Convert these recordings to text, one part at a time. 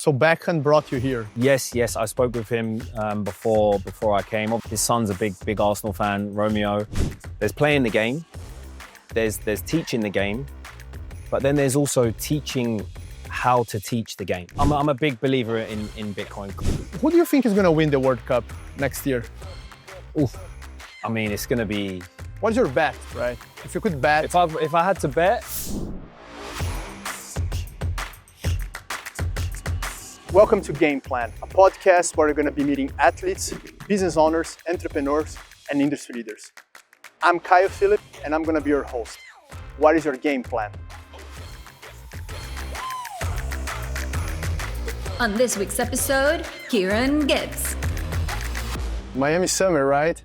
So Beckham brought you here. Yes. I spoke with him before I came. His son's a big Arsenal fan, Romeo. There's playing the game, there's teaching the game, but then there's also teaching how to teach the game. I'm a big believer in Bitcoin. Who do you think is going to win the World Cup next year? Oof. I mean, it's going to be... What's your bet, right? If you could bet... If I had to bet... Welcome to Game Plan, a podcast where we're going to be meeting athletes, business owners, entrepreneurs, and industry leaders. I'm Kaio, and I'm going to be your host. What is your game plan? On this week's episode, Kieran Gibbs. Miami summer, right?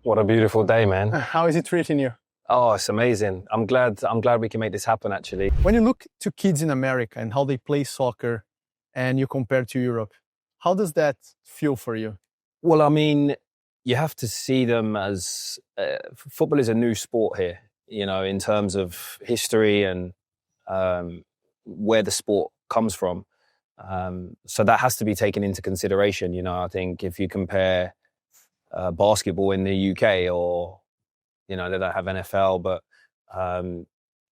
What a beautiful day, man. How is it treating you? Oh, it's amazing. I'm glad we can make this happen, actually. When you look to kids in America and how they play soccer and you compare to Europe, how does that feel for you? Well, I mean, you have to see them as... football is a new sport here, you know, in terms of history and where the sport comes from. So that has to be taken into consideration. You know, I think if you compare basketball in the UK or, you know, they don't have NFL, but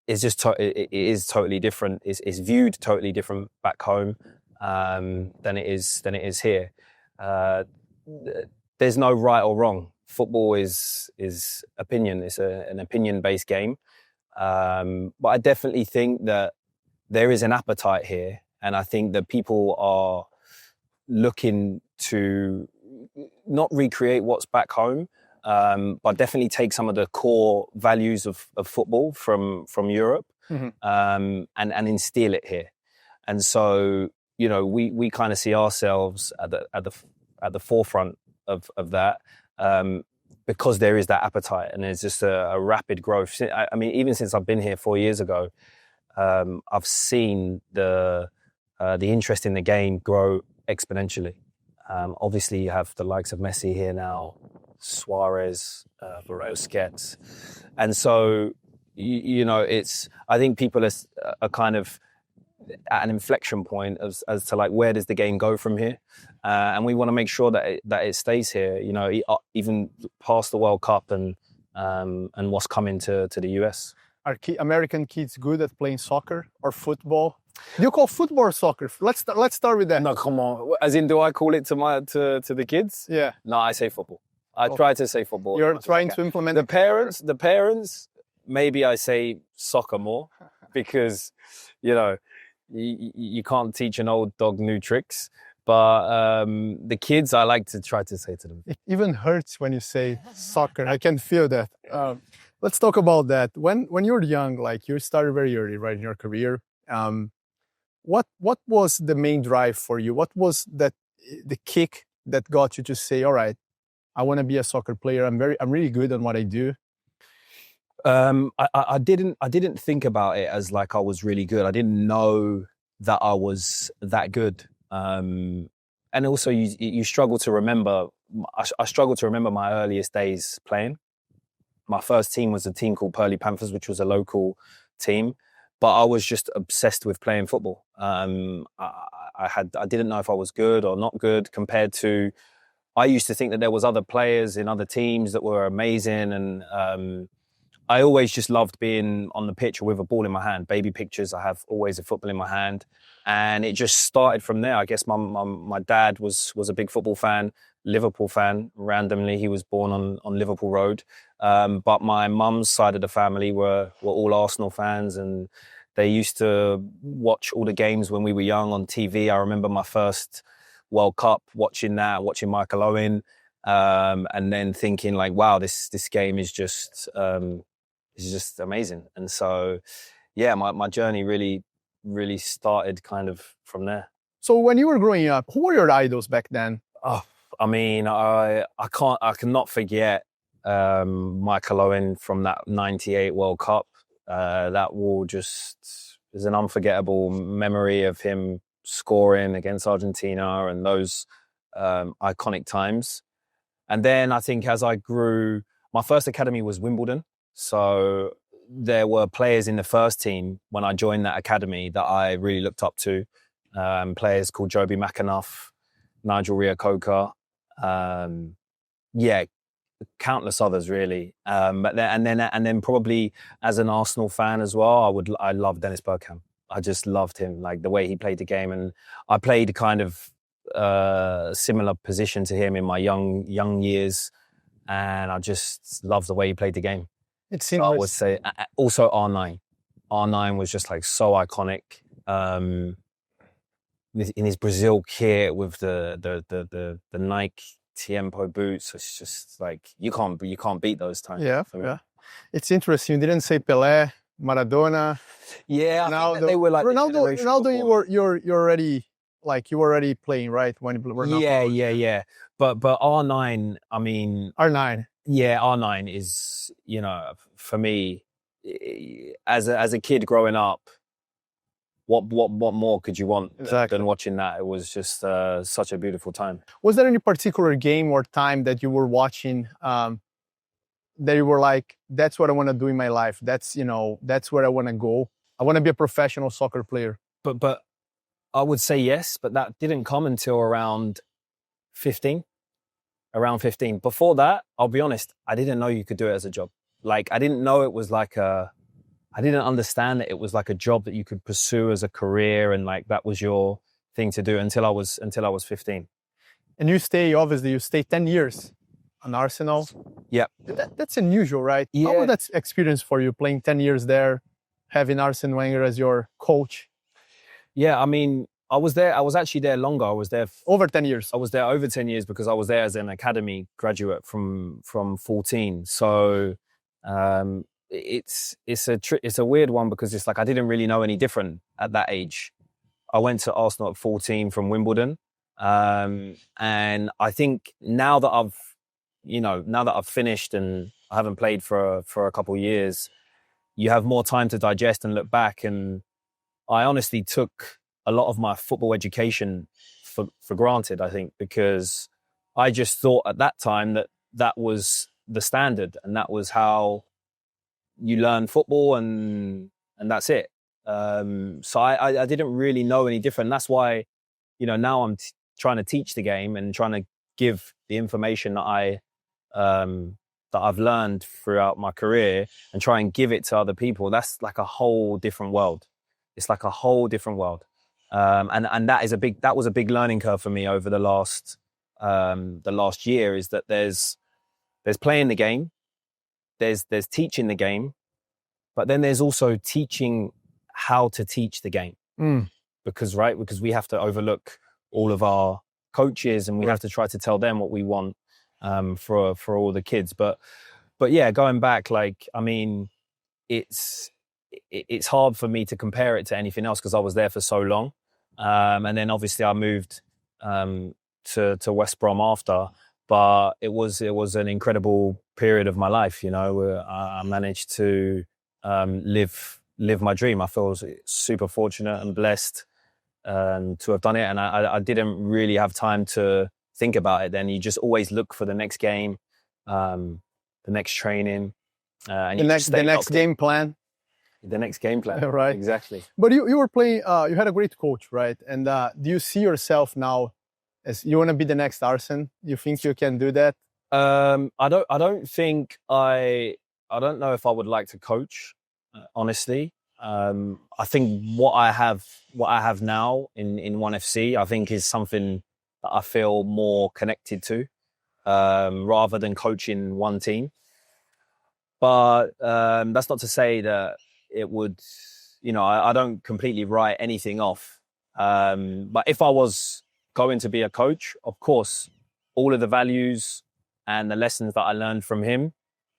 it's just, it is totally different. It's viewed totally different back home than it is here. There's no right or wrong. Football is opinion. It's an opinion-based game. But I definitely think that there is an appetite here. And I think that people are looking to not recreate what's back home, but definitely take some of the core values of football from Europe, and instill it here. And so, you know, we kind of see ourselves at the forefront of that, because there is that appetite and there's just a rapid growth. I mean, even since I've been here 4 years ago, I've seen the interest in the game grow exponentially. Obviously, you have the likes of Messi here now, Suarez, Busquets. And so, you know, I think people are kind of at an inflection point as to like, where does the game go from here? And we want to make sure that it stays here, you know, even past the World Cup and what's coming to the US. Are American kids good at playing soccer or football? Do you call football or soccer? Let's start with that. No, come on. As in, do I call it to the kids? Yeah. No, I say football. I try to say football. You're trying to implement the parents. Maybe I say soccer more because, you know, you can't teach an old dog new tricks. But the kids, I like to try to say to them. It even hurts when you say soccer. I can feel that. Let's talk about that. When you were young, like you started very early, right, in your career. What was the main drive for you? What was the kick that got you to say, all right, I want to be a soccer player. I'm really good at what I do. I didn't think about it as like I was really good. I didn't know that I was that good. And also you struggle to remember. I struggle to remember my earliest days playing. My first team was a team called Pearly Panthers, which was a local team. But I was just obsessed with playing football. I didn't know if I was good or not good compared to. I used to think that there was other players in other teams that were amazing, and I always just loved being on the pitch with a ball in my hand. Baby pictures, I have always a football in my hand, and it just started from there. I guess my dad was a big football fan, Liverpool fan. Randomly, he was born on Liverpool Road. But my mum's side of the family were all Arsenal fans, and they used to watch all the games when we were young on TV. I remember my first World Cup, watching Michael Owen, and then thinking like, wow, this game is just amazing. And so, yeah, my journey really started kind of from there. So when you were growing up, who were your idols back then? Oh, I mean, I cannot forget Michael Owen from that 98 World Cup. That will just is an unforgettable memory of him scoring against Argentina and those iconic times. And then I think as I grew, my first academy was Wimbledon. So there were players in the first team when I joined that academy that I really looked up to. players called Joby McAnuff, Nigel Reo-Coker, countless others really. But then probably as an Arsenal fan as well, I love Dennis Bergkamp. I just loved him, like the way he played the game, and I played kind of similar position to him in my young years, and I just loved the way he played the game. It's So I would say also R9. R9 was just like so iconic. In his Brazil kit with the Nike Tiempo boots, it's just like you can't beat those times. Yeah, for me. yeah. It's interesting. You didn't say Pelé, Maradona. Yeah, I think that they were like Ronaldo. You were already playing, right? When Ronaldo Yeah. But R9, I mean, R9. Yeah, R9 is, for me, as a kid growing up, what more could you want than watching that? It was just such a beautiful time. Was there any particular game or time that you were watching that you were like, that's what I want to do in my life. That's where I want to go. I want to be a professional soccer player. But I would say yes, but that didn't come until around 15. Around 15. Before that, I'll be honest, I didn't know you could do it as a job. Like, I didn't know it was like I didn't understand that it was like a job that you could pursue as a career and like that was your thing to do until I was 15. And you stay 10 years on Arsenal. Yeah. That's unusual, right? Yeah. How was that experience for you, playing 10 years there, having Arsene Wenger as your coach? Yeah, I mean, I was actually there longer. I was there over 10 years. I was there over 10 years because I was there as an academy graduate from 14. So it's a weird one because it's like I didn't really know any different at that age. I went to Arsenal at 14 from Wimbledon. And I think now that I've finished and I haven't played for a couple of years, you have more time to digest and look back. And I honestly took a lot of my football education for granted, I think, because I just thought at that time that was the standard and that was how you learn football and that's it. So I didn't really know any different. That's why, now I'm trying to teach the game and trying to give the information that I've learned throughout my career and try and give it to other people. That's like a whole different world. It's like a whole different world. And that was a big learning curve for me over the last year, is that there's playing the game, there's teaching the game, but then there's also teaching how to teach the game. Because we have to overlook all of our coaches and we have to try to tell them what we want for all the kids. But yeah, going back, like, I mean, it's hard for me to compare it to anything else because I was there for so long. And then obviously I moved to West Brom after, but it was an incredible period of my life, where I managed to live my dream. I feel super fortunate and blessed to have done it. And I didn't really have time to think about it then. You just always look for the next game, the next training. And the next game plan. The next game plan. Right. Exactly. But you were playing, you had a great coach, right? And do you see yourself now as you want to be the next Arsene? You think you can do that? I don't think I don't know if I would like to coach, honestly. I think what I have now in 1FC, I think is something that I feel more connected to, rather than coaching one team. But that's not to say that it would, I don't completely write anything off. But if I was going to be a coach, of course, all of the values and the lessons that I learned from him,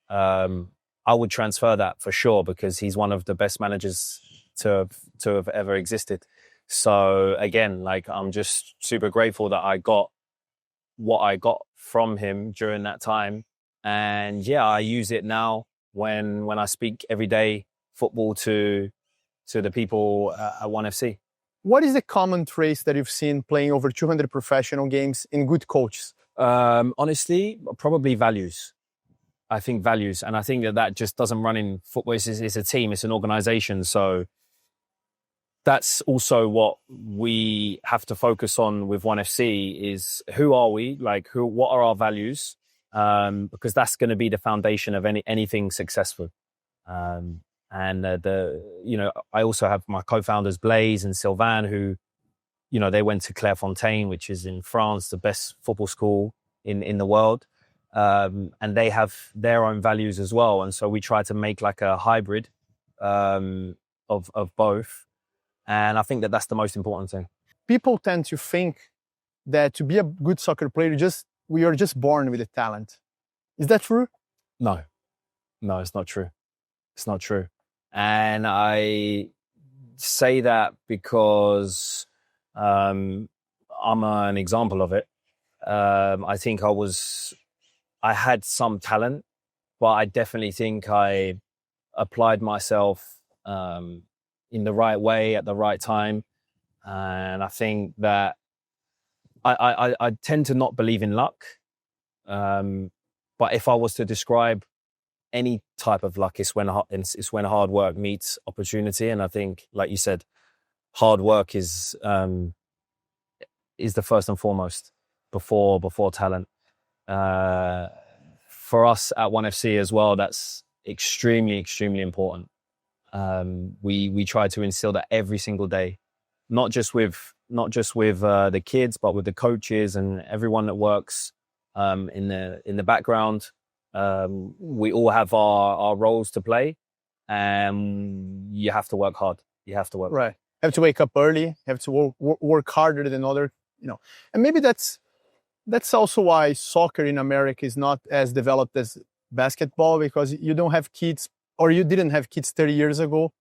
I would transfer that for sure, because he's one of the best managers to have ever existed. So again, like, I'm just super grateful that I got what I got from him during that time. And yeah, I use it now when I speak everyday football to the people at 1FC. What is the common traits that you've seen playing over 200 professional games in good coaches? Honestly, probably values. I think values. And I think that just doesn't run in football. It's a team, it's an organization. So that's also what we have to focus on with 1FC is who are we? Like, what are our values? Because that's going to be the foundation of anything successful. I also have my co-founders Blaise and Sylvain, who, they went to Clairefontaine, which is in France, the best football school in the world. And they have their own values as well. And so we try to make like a hybrid of both. And I think that that's the most important thing. People tend to think that to be a good soccer player, we are just born with a talent. Is that true? No, it's not true. It's not true. And I say that because I'm an example of it. I think I had some talent, but I definitely think I applied myself in the right way at the right time. And I think that I tend to not believe in luck. But if I was to describe any type of luck, it's when hard work meets opportunity. And I think, like you said, hard work is the first and foremost before talent. For us at 1FC as well, that's extremely, extremely important. We try to instill that every single day, not just with the kids, but with the coaches and everyone that works in the background. We all have our roles to play, and you have to work hard. You have to work right. Have to wake up early. Have to work harder than other. And maybe that's also why soccer in America is not as developed as basketball, because you don't have kids, or you didn't have kids 30 years ago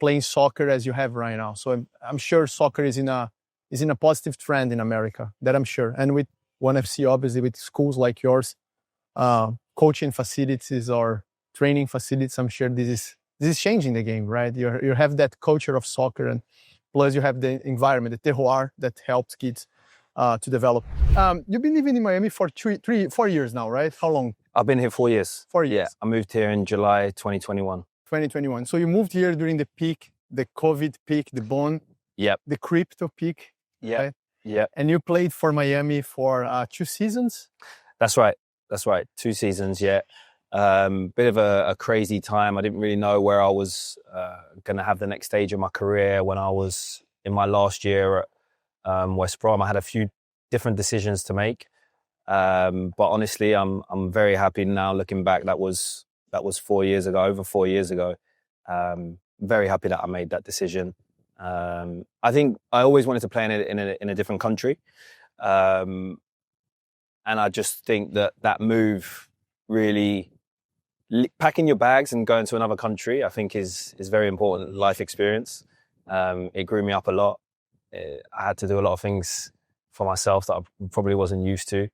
playing soccer as you have right now. So I'm sure soccer is in a positive trend in America, that I'm sure. And with 1FC, obviously, with schools like yours, coaching facilities or training facilities, I'm sure this is changing the game, right? You have that culture of soccer, and plus you have the environment, the terroir that helps kids to develop. You've been living in Miami for 4 years now, right? How long? I've been here 4 years. 4 years. Yeah, I moved here in July 2021. 2021. So you moved here during the peak, the COVID peak, the bond, Yep. the crypto peak. Yeah. Right? Yeah. And you played for Miami for 2 seasons? That's right. 2 seasons, yeah. Bit of a crazy time. I didn't really know where I was going to have the next stage of my career when I was in my last year at West Brom. I had a few different decisions to make. But honestly, I'm very happy now looking back. That was 4 years ago, over 4 years ago. Very happy that I made that decision. I think I always wanted to play in a different country. And I just think that move, really packing your bags and going to another country, I think is very important life experience. It grew me up a lot. I had to do a lot of things for myself that I probably wasn't used to.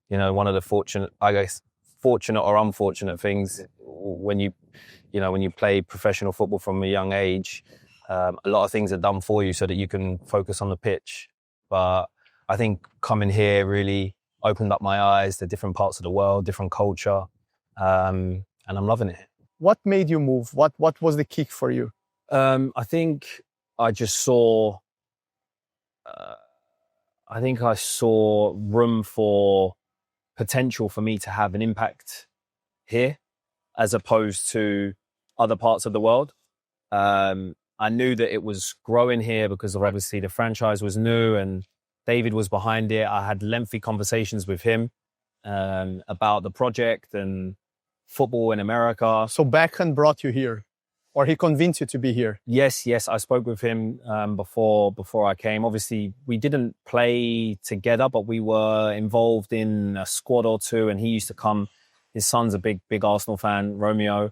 One of the fortunate or unfortunate things when you play professional football from a young age, a lot of things are done for you so that you can focus on the pitch. But I think coming here really opened up my eyes to different parts of the world, different culture, and I'm loving it. What made you move? What was the kick for you? I think I just saw. I saw room for potential for me to have an impact here, as opposed to other parts of the world. I knew that it was growing here because obviously the franchise was new and David was behind it. I had lengthy conversations with him about the project and football in America. So Beckham brought you here, or he convinced you to be here? Yes. I spoke with him before I came. Obviously, we didn't play together, but we were involved in a squad or two, and he used to come. His son's a big Arsenal fan, Romeo.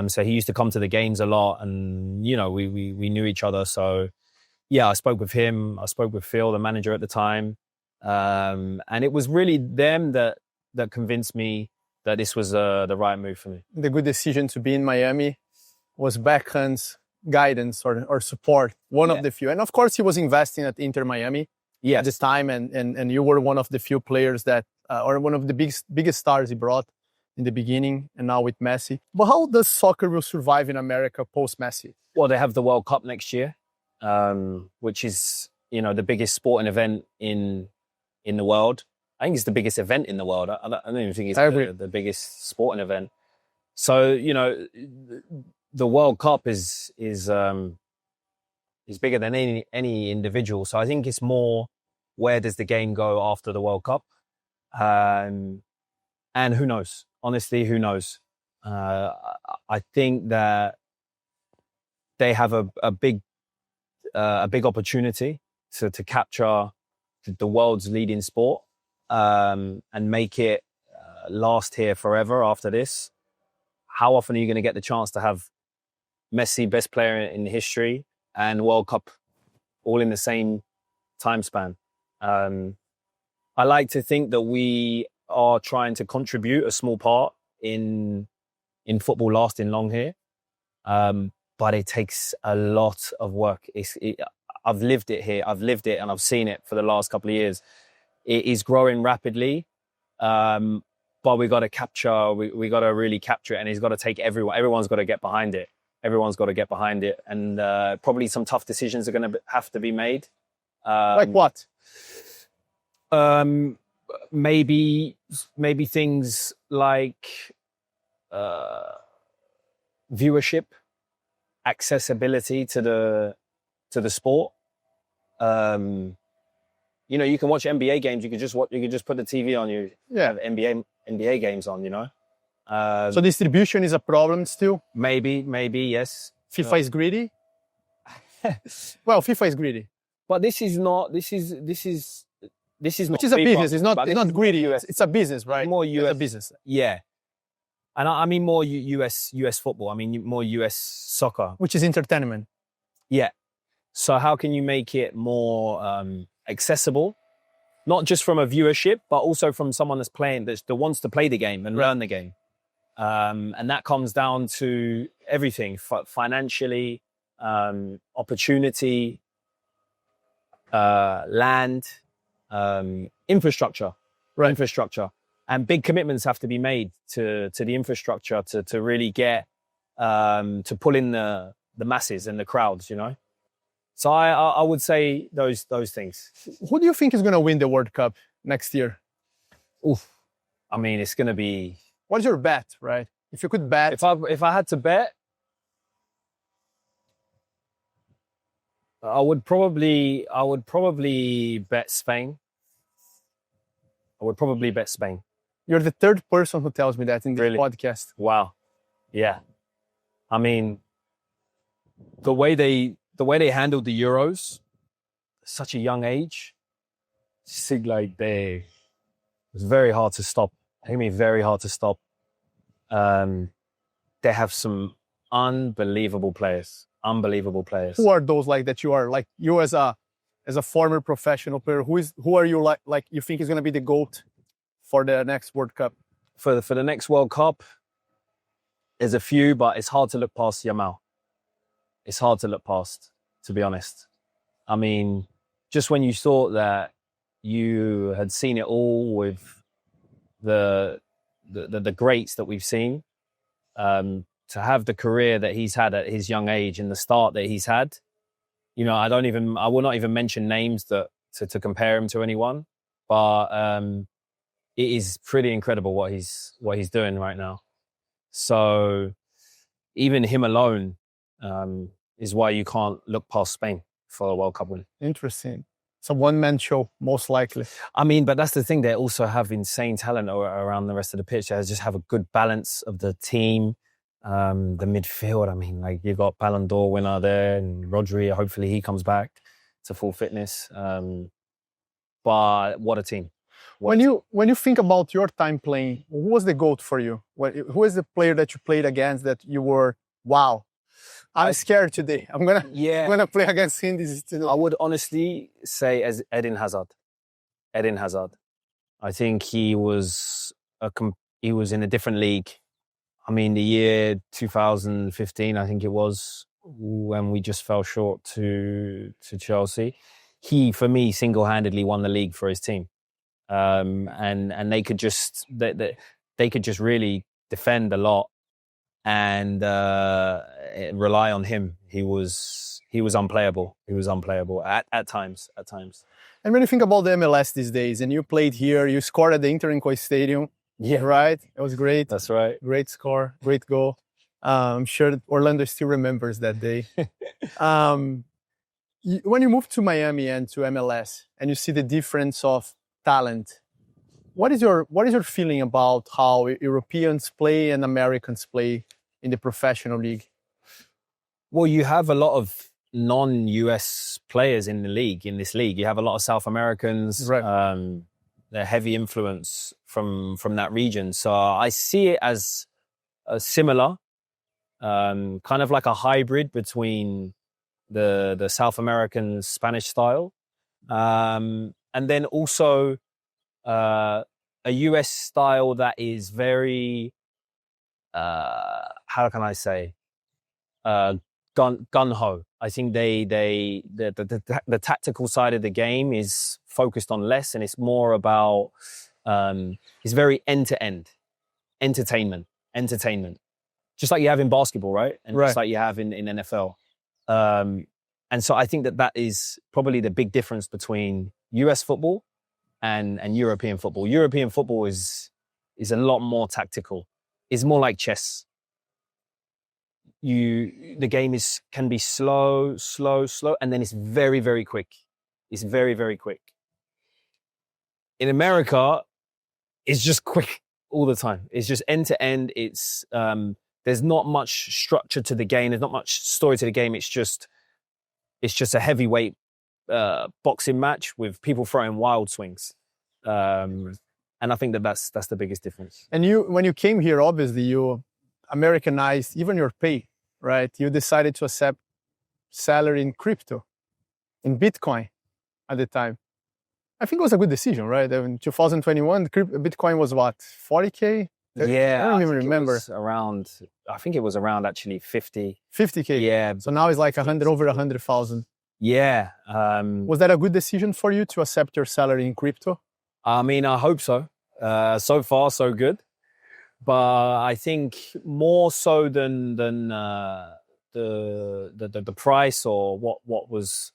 So he used to come to the games a lot, and we knew each other. So yeah, I spoke with him. I spoke with Phil, the manager at the time, and it was really them that convinced me that this was the right move for me. The good decision to be in Miami was Beckham's guidance or support, one of the few. And of course, he was investing at Inter Miami at this time, and you were one of the few players that, or one of the biggest stars he brought in the beginning, and now with Messi. But how does soccer will survive in America post-Messi? Well, they have the World Cup next year. which is, the biggest sporting event in the world. I think it's the biggest event in the world. I don't even think it's the biggest sporting event. So, the World Cup is bigger than any individual. So I think it's more, where does the game go after the World Cup? And who knows? Honestly, who knows? I think that they have a big opportunity to capture the world's leading sport, and make it last here forever after this. How often are you going to get the chance to have Messi, best player in history, and World Cup all in the same time span? I like to think that we are trying to contribute a small part in football lasting long here. But it takes a lot of work. I've lived it here. I've lived it and I've seen it for the last couple of years. It is growing rapidly, but we got to capture. We got to really capture it, and it's got to take everyone. Everyone's got to get behind it. Everyone's got to get behind it, and probably some tough decisions are going to have to be made. Like what? Maybe things like viewership, accessibility to the sport. You can watch NBA games. You can just put the TV on. You have NBA games on. So distribution is a problem still. Maybe yes. FIFA is greedy. Well, FIFA is greedy, but this is not. This is not. Which is a business. It's not greedy. It's a business, right? More US. It's a business. Yeah. And I mean more US football. I mean more US soccer, which is entertainment. Yeah. So how can you make it more accessible, not just from a viewership, but also from someone that's playing, that wants to play the game and learn the game, and that comes down to everything: financially, opportunity, land, infrastructure, infrastructure. And big commitments have to be made to the infrastructure to really get to pull in the masses and the crowds, So I would say those things. Who do you think is going to win the World Cup next year? Oof. I mean, it's going to be. What's your bet, right? If you could bet. If I had to bet, I would probably bet Spain. I would probably bet Spain. You're the third person who tells me that in this podcast. Wow. Yeah. I mean, the way they handled the Euros, such a young age, seemed like it was very hard to stop. I mean, very hard to stop. They have some unbelievable players. Who are those that you are? Like you as a former professional player, who are you like you think is going to be the GOAT for the next World Cup? For the next World Cup, there's a few, but it's hard to look past Jamal. It's hard to look past, to be honest. I mean, just when you thought that you had seen it all with the greats that we've seen, to have the career that he's had at his young age and the start that he's had, I will not even mention names to compare him to anyone, but it is pretty incredible what he's doing right now. So even him alone is why you can't look past Spain for a World Cup win. Interesting. It's a one-man show, most likely. I mean, but that's the thing. They also have insane talent around the rest of the pitch. They just have a good balance of the team. The midfield, I mean, like you've got Ballon d'Or winner there, and Rodri, hopefully he comes back to full fitness. But what a team. When you think about your time playing, who was the GOAT for you? Who is the player that you played against that you were, wow, I'm scared today. I'm gonna play against him. I would honestly say as Eden Hazard. I think he was in a different league. I mean, the year 2015, I think it was, when we just fell short to Chelsea. He, for me, single-handedly won the league for his team, and they could just really defend a lot, and rely on him. He was unplayable. He was unplayable at times. And when you think about the MLS these days, and you played here, you scored at the Inter Stadium. Yeah, right. It was great. That's right. Great score, great goal. I'm sure that Orlando still remembers that day. When you move to Miami and to MLS, and you see the difference of talent, what is your feeling about how Europeans play and Americans play in the professional league? Well, you have a lot of non-US players in this league. You have a lot of South Americans. Right. They're heavy influence from that region. So I see it as a similar, kind of like a hybrid between the South American Spanish style, and then also a US style that is very, how can I say, gun-ho. I think the tactical side of the game is focused on less, and it's more about it's very end-to-end entertainment, just like you have in basketball, right? And right. Just like you have in NFL. And so I think that is probably the big difference between US football and European football. European football is a lot more tactical. It's more like chess. The game can be slow, and then it's very, very quick. It's very, very quick. In America, it's just quick all the time. It's just end to end. It's there's not much structure to the game. There's not much story to the game. It's just a heavyweight boxing match with people throwing wild swings. And I think that's the biggest difference. And when you came here, obviously you Americanized even your pay, right? You decided to accept salary in crypto, in Bitcoin at the time. I think it was a good decision, right? In 2021, Bitcoin was what, 40K? Yeah, I don't even remember. I think it was around actually 50. 50K. Yeah. So now it's like over 100,000. Yeah. Was that a good decision for you to accept your salary in crypto? I mean, I hope so. So far, so good. But I think more so than the price or what was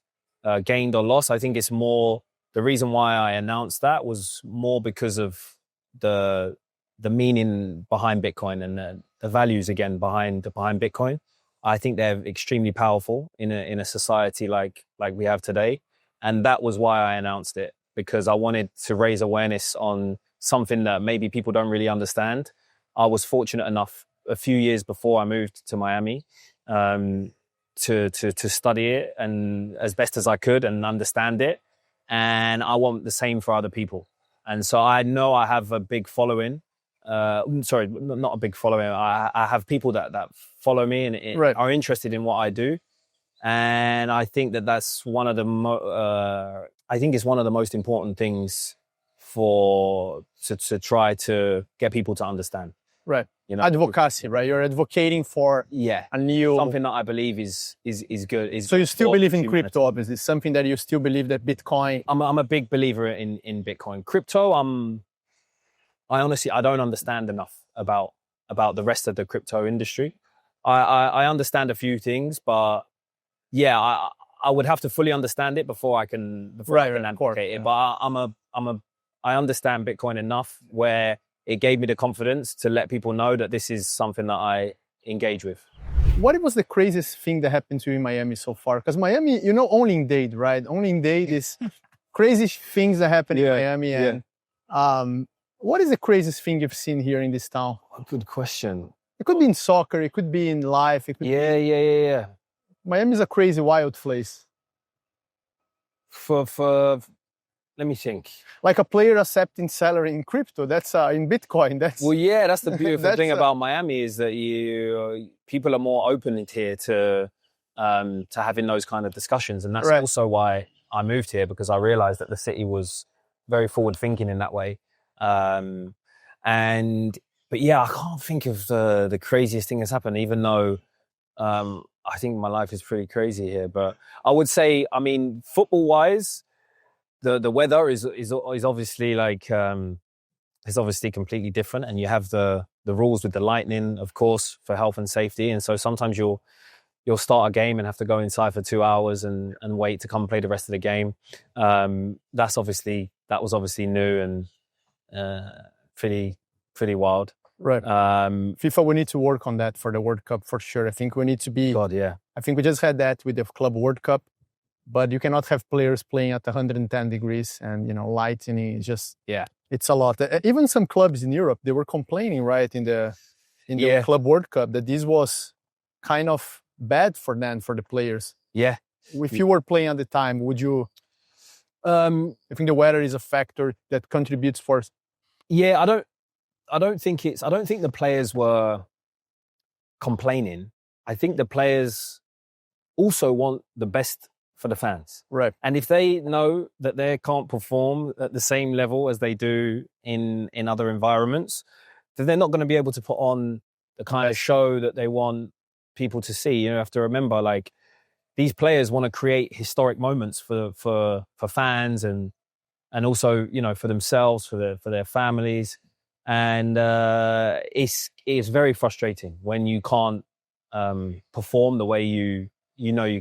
gained or lost. I think it's more the reason why I announced that was more because of the meaning behind Bitcoin and the values again behind Bitcoin. I think they're extremely powerful in a society like we have today, and that was why I announced it, because I wanted to raise awareness on something that maybe people don't really understand. I was fortunate enough a few years before I moved to Miami to study it and as best as I could and understand it, and I want the same for other people. And so I know I have a big following. Sorry, not a big following. I have people that follow me and right. are interested in what I do, and I think that's one of the it's one of the most important things to try to get people to understand. Right. You know, advocacy, right? You're advocating for a new something that I believe is good. So you still believe in crypto, obviously. Something that you still believe that Bitcoin. I'm a big believer in Bitcoin. Crypto, I honestly don't understand enough about the rest of the crypto industry. I understand a few things, but yeah, I would have to fully understand it before I can advocate it. But I understand Bitcoin enough where it gave me the confidence to let people know that this is something that I engage with. What was the craziest thing that happened to you in Miami so far? Because Miami, only in Dade, right? Only in Dade is crazy things that happen in Miami. And what is the craziest thing you've seen here in this town? Good question. It could be in soccer. It could be in life. It could Yeah. Miami is a crazy, wild place. For let me think. Like a player accepting salary in crypto. That's in Bitcoin. That's the beautiful thing about Miami is that people are more open here to having those kind of discussions, and that's also why I moved here, because I realized that the city was very forward thinking in that way. But yeah, I can't think of the craziest thing that's happened, even though I think my life is pretty crazy here. But I would say, I mean, football wise, the weather is obviously like is obviously completely different, and you have the rules with the lightning, of course, for health and safety. And so sometimes you'll start a game and have to go inside for 2 hours and wait to come play the rest of the game. That was obviously new and pretty wild. Right. FIFA, we need to work on that for the World Cup for sure. I think we need to be. God, yeah. I think we just had that with the Club World Cup, but you cannot have players playing at 110 degrees and lightning is just it's a lot. Even some clubs in Europe, they were complaining, right, in the Club World Cup that this was kind of bad for them, for the players. Yeah. If you were playing at the time, would you? I think the weather is a factor that contributes for. Yeah, I don't think the players were complaining. I think the players also want the best for the fans. Right. And if they know that they can't perform at the same level as they do in other environments, then they're not going to be able to put on the kind of show that they want people to see. You have to remember, like, these players want to create historic moments for fans and also, for themselves, for their families. And it's very frustrating when you can't perform the way you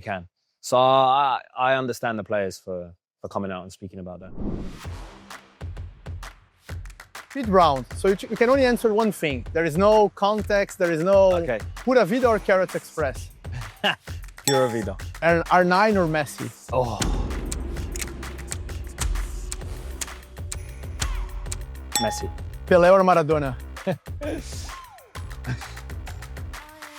can. So I understand the players for coming out and speaking about that. Mid round. So you can only answer one thing. There is no context. There is no Pura Vida or Carrot Express. Pura Vida. And R9 or Messi? Oh. Messi. Pelé or Maradona?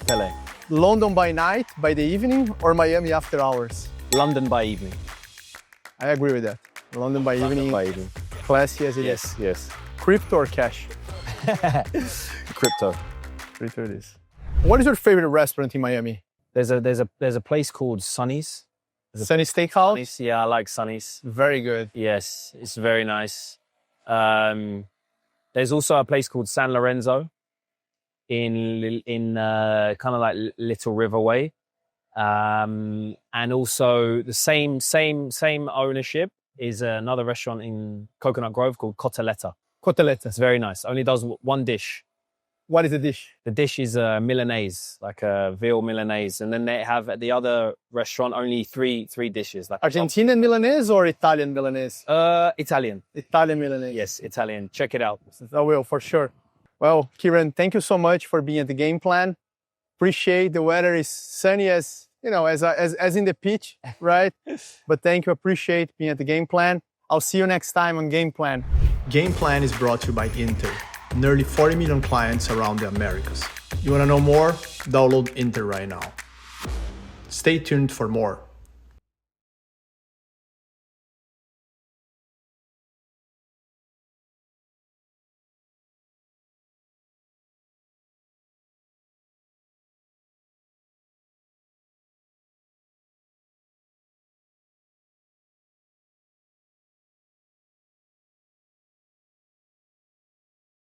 Pelé. London by night, by the evening, or Miami after hours? London by evening. I agree with that. London by evening. Classy as it is. Yes. Crypto or cash? Crypto. Crypto it is. What is your favorite restaurant in Miami? There's a place called Sonny's. Sunny Steakhouse? Sonny's, yeah, I like Sonny's. Very good. Yes, it's very nice. There's also a place called San Lorenzo in kind of like Little River Way. And also the same ownership is another restaurant in Coconut Grove called Cotoletta. Cotoletta. It's very nice. Only does one dish. What is the dish? The dish is a Milanese, like a veal Milanese. And then they have at the other restaurant only three dishes. Like Argentinian Milanese or Italian Milanese? Italian. Italian Milanese. Yes, Italian. Check it out. I will, for sure. Well, Kieran, thank you so much for being at the game plan. Appreciate the weather is sunny as in the pitch, right? But thank you. Appreciate being at the game plan. I'll see you next time on Game Plan. Game Plan is brought to you by Inter. Nearly 40 million clients around the Americas. You want to know more? Download Inter right now. Stay tuned for more.